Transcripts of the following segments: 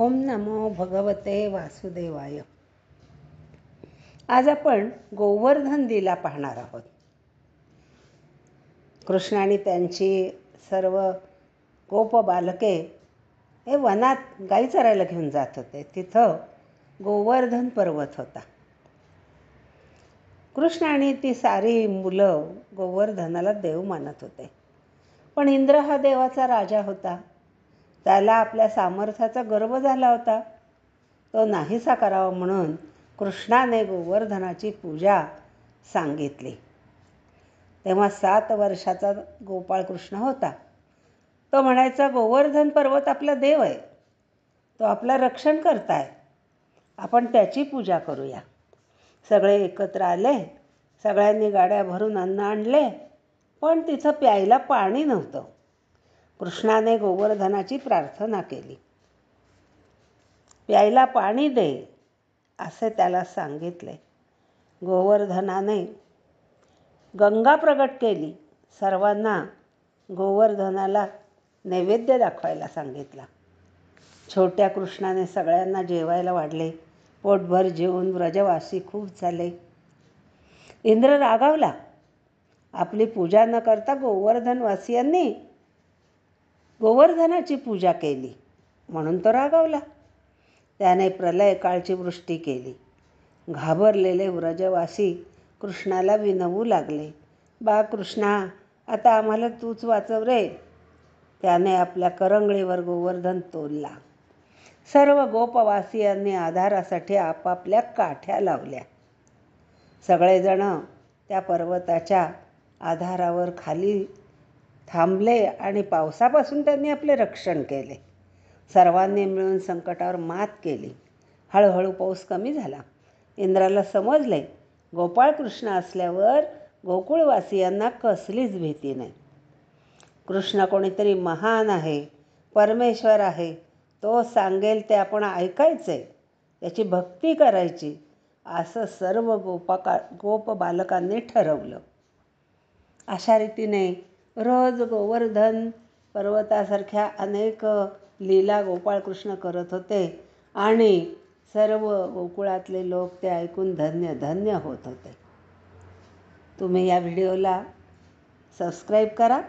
ओम नमो भगवते वासुदेवाय. आज आपण गोवर्धन लीला पाहणार आहोत. कृष्ण आणि त्यांची सर्व गोप बालके हे वनात गाई चरायला घेऊन जात होते. तिथं गोवर्धन पर्वत होता. कृष्ण आणि ती सारी मुलं गोवर्धनाला देव मानत होते. पण इंद्र हा देवाचा राजा होता. त्याला आपल्या सामर्थ्याचा गर्व झाला होता. तो नाहीसा करावा म्हणून कृष्णाने गोवर्धनाची पूजा सांगितली. तेव्हा 7 वर्षाचा गोपाळ कृष्ण होता. तो म्हणायचा, गोवर्धन पर्वत आपला देव आहे, तो आपलं रक्षण करताय, आपण त्याची पूजा करूया. सगळे एकत्र आले. सगळ्यांनी गाड्या भरून अन्न आणले, पण तिथं प्यायला पाणी नव्हतं. कृष्णाने गोवर्धनाची प्रार्थना केली. प्यायला पाणी दे असे त्याला सांगितले. गोवर्धनाने गंगा प्रगट केली. सर्वांना गोवर्धनाला नैवेद्य दाखवायला सांगितला. छोट्या कृष्णाने सगळ्यांना जेवायला वाढले. पोटभर जेवून व्रजवासी खूप झाले. इंद्र रागावला. आपली पूजा न करता गोवर्धनवासियांनी गोवर्धनाची पूजा केली म्हणून तो रागावला. त्याने प्रलय काळची वृष्टी केली. घाबरलेले व्रजवासी कृष्णाला विनवू लागले, बा कृष्णा, आता आम्हाला तूच वाचव रे. त्याने आपल्या करंगळीवर गोवर्धन तोलला. सर्व गोपवासियांनी आधारासाठी आपापल्या काठ्या लावल्या. सगळेजण त्या पर्वताच्या आधारावर खाली थांबले आणि पावसापासून त्यांनी आपले रक्षण केले. सर्वांनी मिळून संकटावर मात केली. हळूहळू पाऊस कमी झाला. इंद्राला समजले, गोपाळकृष्ण असल्यावर गोकुळवासियांना कसलीच भीती नाही. कृष्ण कोणीतरी महान आहे, परमेश्वर आहे, तो सांगेल ते आपण ऐकायचे, त्याची भक्ती करायची, असं सर्व गोप बालकांनी ठरवलं. अशा रीतीने रोज गोवर्धन पर्वतासारख्या अनेक लीला गोपाळकृष्ण करत होते आणि सर्व गोकुळातले लोक ते ऐकून धन्य धन्य होत होते. तुम्ही या व्हिडिओला सबस्क्राईब करा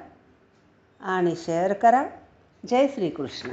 आणि शेअर करा. जय श्रीकृष्ण.